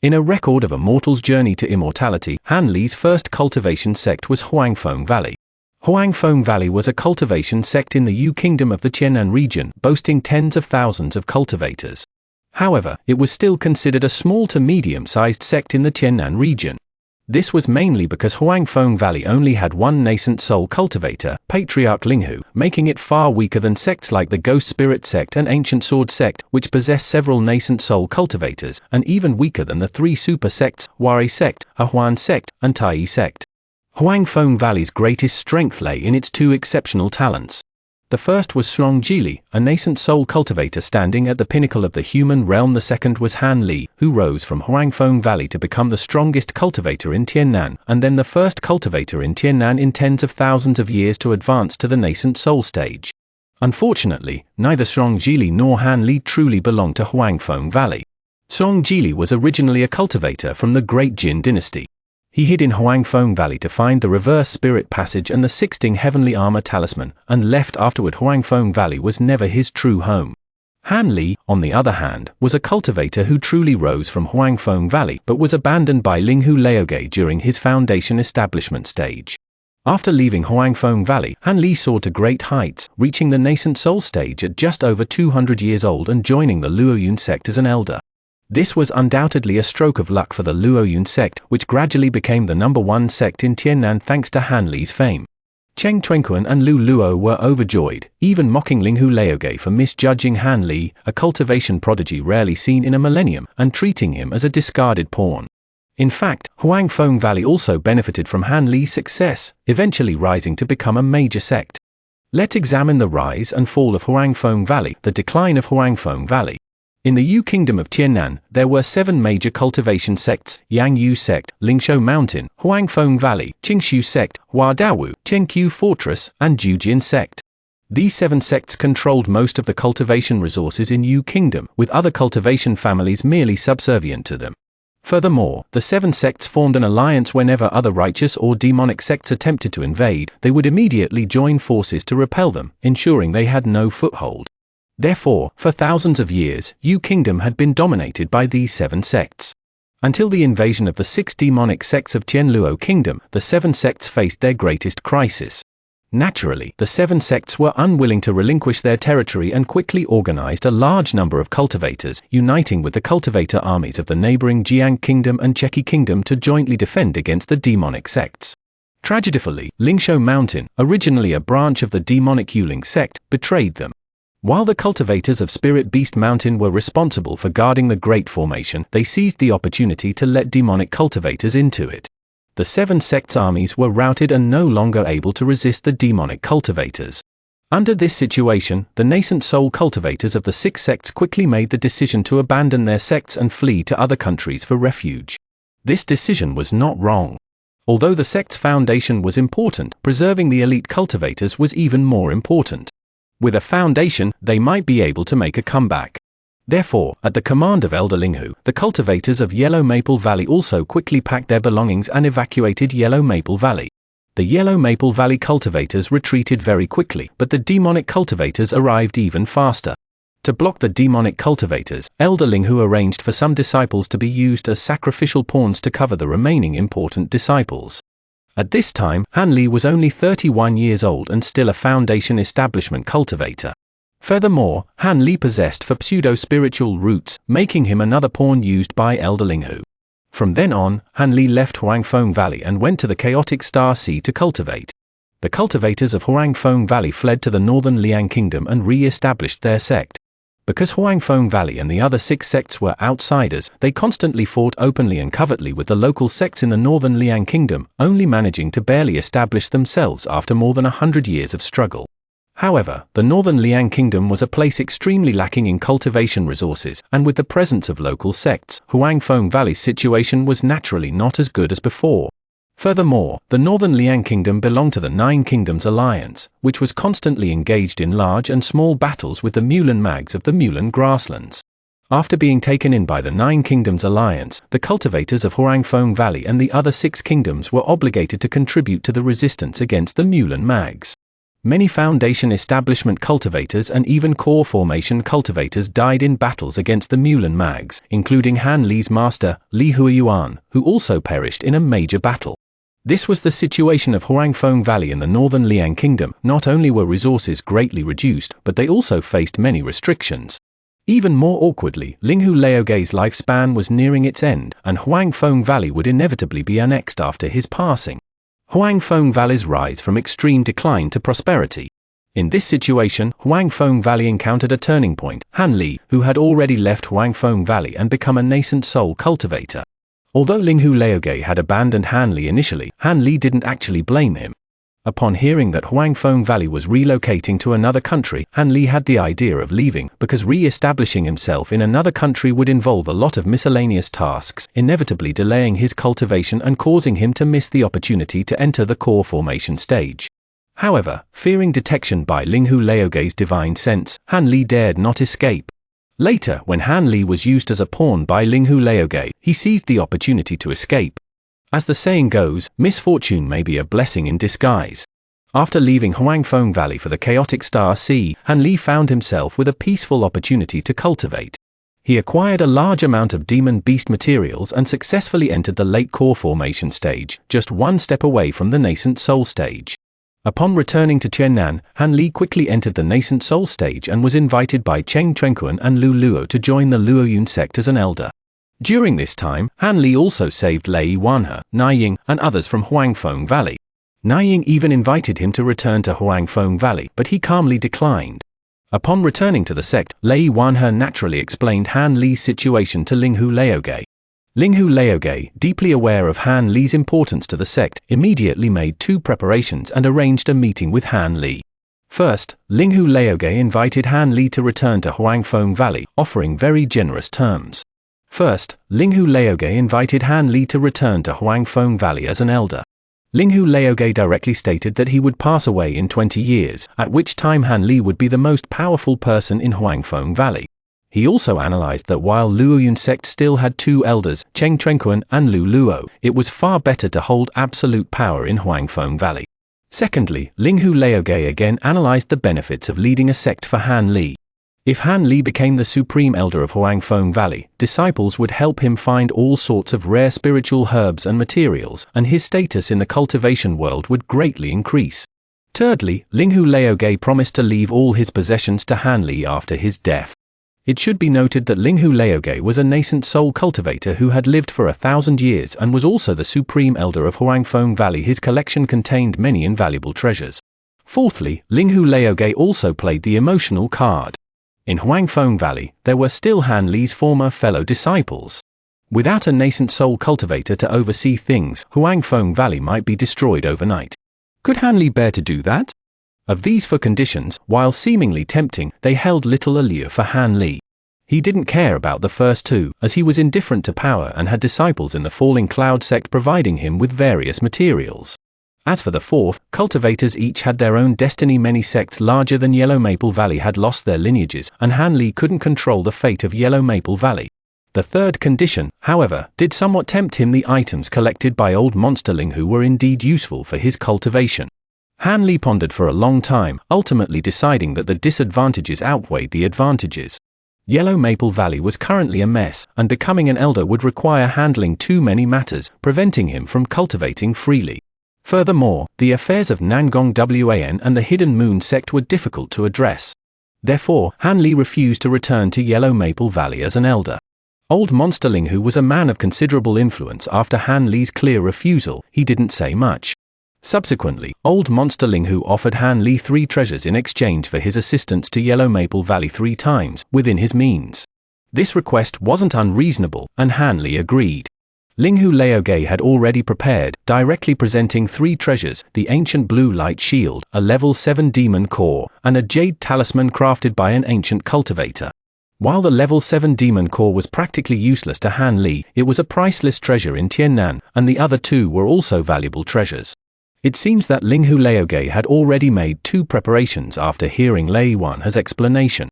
In a record of a mortal's journey to immortality, Han Li's first cultivation sect was Huangfeng Valley. Huangfeng Valley was a cultivation sect in the Yu Kingdom of the Qiannan region, boasting tens of thousands of cultivators. However, it was still considered a small to medium-sized sect in the Qiannan region. This was mainly because Huangfeng Valley only had one nascent soul cultivator, Patriarch Linghu, making it far weaker than sects like the Ghost Spirit sect and Ancient Sword sect, which possess several nascent soul cultivators, and even weaker than the three super sects, Wari sect, Ahuan sect, and Tai sect. Huangfeng Valley's greatest strength lay in its two exceptional talents. The first was Song Jili, a nascent soul cultivator standing at the pinnacle of the human realm. The second was Han Li, who rose from Huangfeng Valley to become the strongest cultivator in Tiannan, and then the first cultivator in Tiannan in tens of thousands of years to advance to the nascent soul stage. Unfortunately, neither Song Jili nor Han Li truly belonged to Huangfeng Valley. Song Jili was originally a cultivator from the Great Jin dynasty. He hid in Huangfeng Valley to find the reverse spirit passage and the 16 heavenly armor talisman, and left afterward. Huangfeng Valley was never his true home. Han Li, on the other hand, was a cultivator who truly rose from Huangfeng Valley but was abandoned by Linghu Laoge during his foundation establishment stage. After leaving Huangfeng Valley, Han Li soared to great heights, reaching the nascent soul stage at just over 200 years old and joining the Luoyun sect as an elder. This was undoubtedly a stroke of luck for the Luoyun sect, which gradually became the #1 sect in Tiannan thanks to Han Li's fame. Cheng Tuanquan and Lu Luo were overjoyed, even mocking Linghu Laoge for misjudging Han Li, a cultivation prodigy rarely seen in a millennium, and treating him as a discarded pawn. In fact, Huangfeng Valley also benefited from Han Li's success, eventually rising to become a major sect. Let's examine the rise and fall of Huangfeng Valley. The decline of Huangfeng Valley. In the Yu Kingdom of Tiannan, there were 7 major cultivation sects: Yangyu sect, Lingshou Mountain, Huangfeng Valley, Qingshu sect, Huadawu, Chengqiu Fortress, and Jujin sect. These 7 sects controlled most of the cultivation resources in Yu Kingdom, with other cultivation families merely subservient to them. Furthermore, the 7 sects formed an alliance. Whenever other righteous or demonic sects attempted to invade, they would immediately join forces to repel them, ensuring they had no foothold. Therefore, for thousands of years, Yu Kingdom had been dominated by these 7 sects. Until the invasion of the 6 demonic sects of Tianluo Kingdom, the 7 sects faced their greatest crisis. Naturally, the 7 sects were unwilling to relinquish their territory and quickly organized a large number of cultivators, uniting with the cultivator armies of the neighboring Jiang Kingdom and Cheqi Kingdom to jointly defend against the demonic sects. Tragically, Lingshou Mountain, originally a branch of the demonic Yuling sect, betrayed them. While the cultivators of Spirit Beast Mountain were responsible for guarding the Great Formation, they seized the opportunity to let demonic cultivators into it. The 7 sects' armies were routed and no longer able to resist the demonic cultivators. Under this situation, the nascent soul cultivators of the 6 sects quickly made the decision to abandon their sects and flee to other countries for refuge. This decision was not wrong. Although the sect's foundation was important, preserving the elite cultivators was even more important. With a foundation, they might be able to make a comeback. Therefore, at the command of Elder Linghu, the cultivators of Yellow Maple Valley also quickly packed their belongings and evacuated Yellow Maple Valley. The Yellow Maple Valley cultivators retreated very quickly, but the demonic cultivators arrived even faster. To block the demonic cultivators, Elder Linghu arranged for some disciples to be used as sacrificial pawns to cover the remaining important disciples. At this time, Han Li was only 31 years old and still a foundation establishment cultivator. Furthermore, Han Li possessed for pseudo-spiritual roots, making him another pawn used by Elder Linghu. From then on, Han Li left Huangfeng Valley and went to the chaotic Star Sea to cultivate. The cultivators of Huangfeng Valley fled to the northern Liang Kingdom and re-established their sect. Because Huangfeng Valley and the other 6 sects were outsiders, they constantly fought openly and covertly with the local sects in the northern Liang Kingdom, only managing to barely establish themselves after more than 100 years of struggle. However, the northern Liang Kingdom was a place extremely lacking in cultivation resources, and with the presence of local sects, Huangfeng Valley's situation was naturally not as good as before. Furthermore, the northern Liang Kingdom belonged to the 9 Kingdoms Alliance, which was constantly engaged in large and small battles with the Mulan Mags of the Mulan Grasslands. After being taken in by the 9 Kingdoms Alliance, the cultivators of Huangfeng Valley and the other 6 kingdoms were obligated to contribute to the resistance against the Mulan Mags. Many Foundation establishment cultivators and even core formation cultivators died in battles against the Mulan Mags, including Han Li's master, Li Huiyuan, who also perished in a major battle. This was the situation of Huangfeng Valley in the northern Liang Kingdom. Not only were resources greatly reduced, but they also faced many restrictions. Even more awkwardly, Linghu Laogai's lifespan was nearing its end, and Huangfeng Valley would inevitably be annexed after his passing. Huangfeng Valley's rise from extreme decline to prosperity. In this situation, Huangfeng Valley encountered a turning point: Han Li, who had already left Huangfeng Valley and become a nascent soul cultivator. Although Linghu Laogai had abandoned Han Li initially, Han Li didn't actually blame him. Upon hearing that Huangfeng Valley was relocating to another country, Han Li had the idea of leaving, because re-establishing himself in another country would involve a lot of miscellaneous tasks, inevitably delaying his cultivation and causing him to miss the opportunity to enter the core formation stage. However, fearing detection by Linghu Laogai's divine sense, Han Li dared not escape. Later, when Han Li was used as a pawn by Linghu Laogai, he seized the opportunity to escape. As the saying goes, misfortune may be a blessing in disguise. After leaving Huangfeng Valley for the chaotic Star Sea, Han Li found himself with a peaceful opportunity to cultivate. He acquired a large amount of demon beast materials and successfully entered the late core formation stage, just one step away from the nascent soul stage. Upon returning to Qiannan, Han Li quickly entered the nascent soul stage and was invited by Cheng Trenkuan and Lu Luo to join the Luoyun sect as an elder. During this time, Han Li also saved Lei Wanhe, Naiying, and others from Huangfeng Valley. Naiying even invited him to return to Huangfeng Valley, but he calmly declined. Upon returning to the sect, Lei Wanhe naturally explained Han Li's situation to Linghu Laogai. Linghu Laogai, deeply aware of Han Li's importance to the sect, immediately made two preparations and arranged a meeting with Han Li. First, Linghu Laogai invited Han Li to return to Huangfeng Valley, offering very generous terms. First, Linghu Laogai invited Han Li to return to Huangfeng Valley as an elder. Linghu Laogai directly stated that he would pass away in 20 years, at which time Han Li would be the most powerful person in Huangfeng Valley. He also analyzed that while Luoyun sect still had two elders, Cheng Trenkuan and Lu Luo, it was far better to hold absolute power in Huangfeng Valley. Secondly, Linghu Laogai again analyzed the benefits of leading a sect for Han Li. If Han Li became the supreme elder of Huangfeng Valley, disciples would help him find all sorts of rare spiritual herbs and materials, and his status in the cultivation world would greatly increase. Thirdly, Linghu Laogai promised to leave all his possessions to Han Li after his death. It should be noted that Linghu Laogai was a nascent soul cultivator who had lived for 1,000 years and was also the supreme elder of Huangfeng Valley. His collection contained many invaluable treasures. Fourthly, Linghu Laogai also played the emotional card. In Huangfeng Valley, there were still Han Li's former fellow disciples. Without a nascent soul cultivator to oversee things, Huangfeng Valley might be destroyed overnight. Could Han Li bear to do that? Of these four conditions, while seemingly tempting, they held little allure for Han Li. He didn't care about the first two, as he was indifferent to power and had disciples in the Falling Cloud sect providing him with various materials. As for the fourth, cultivators each had their own destiny. Many sects larger than Yellow Maple Valley had lost their lineages, and Han Li couldn't control the fate of Yellow Maple Valley. The third condition, however, did somewhat tempt him. The items collected by Old Monster Linghu were indeed useful for his cultivation. Han Li pondered for a long time, ultimately deciding that the disadvantages outweighed the advantages. Yellow Maple Valley was currently a mess, and becoming an elder would require handling too many matters, preventing him from cultivating freely. Furthermore, the affairs of Nangong Wan and the Hidden Moon sect were difficult to address. Therefore, Han Li refused to return to Yellow Maple Valley as an elder. Old Monster Linghu was a man of considerable influence. After Han Li's clear refusal, he didn't say much. Subsequently, Old Monster Linghu offered Han Li 3 treasures in exchange for his assistance to Yellow Maple Valley 3 times, within his means. This request wasn't unreasonable, and Han Li agreed. Linghu Laogai had already prepared, directly presenting 3 treasures: the ancient blue light shield, a level 7 demon core, and a jade talisman crafted by an ancient cultivator. While the level 7 demon core was practically useless to Han Li, it was a priceless treasure in Tiannan, and the other 2 were also valuable treasures. It seems that Linghu Laogai had already made 2 preparations after hearing Lei Wanhe's explanation.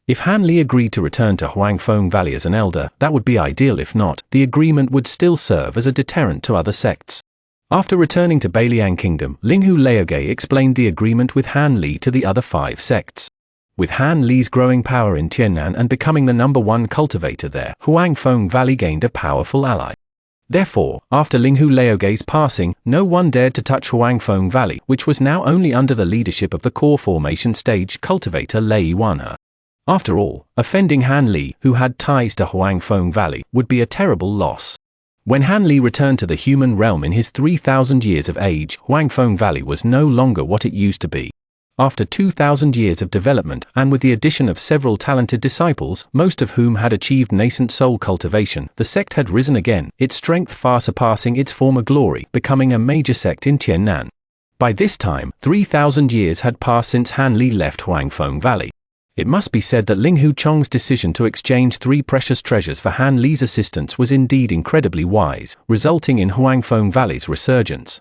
If Han Li agreed to return to Huangfeng Valley as an elder, that would be ideal. If not, the agreement would still serve as a deterrent to other sects. After returning to Bailiang Kingdom, Linghu Laoge explained the agreement with Han Li to the other 5 sects. With Han Li's growing power in Tiannan and becoming the #1 cultivator there, Huangfeng Valley gained a powerful ally. Therefore, after Linghu Laoge's passing, no one dared to touch Huangfeng Valley, which was now only under the leadership of the core formation stage cultivator Lei Wanhe. After all, offending Han Li, who had ties to Huangfeng Valley, would be a terrible loss. When Han Li returned to the human realm in his 3,000 years of age, Huangfeng Valley was no longer what it used to be. After 2,000 years of development, and with the addition of several talented disciples, most of whom had achieved nascent soul cultivation, the sect had risen again, its strength far surpassing its former glory, becoming a major sect in Tiannan. By this time, 3,000 years had passed since Han Li left Huangfeng Valley. It must be said that Linghu Chong's decision to exchange 3 precious treasures for Han Li's assistance was indeed incredibly wise, resulting in Huangfeng Valley's resurgence.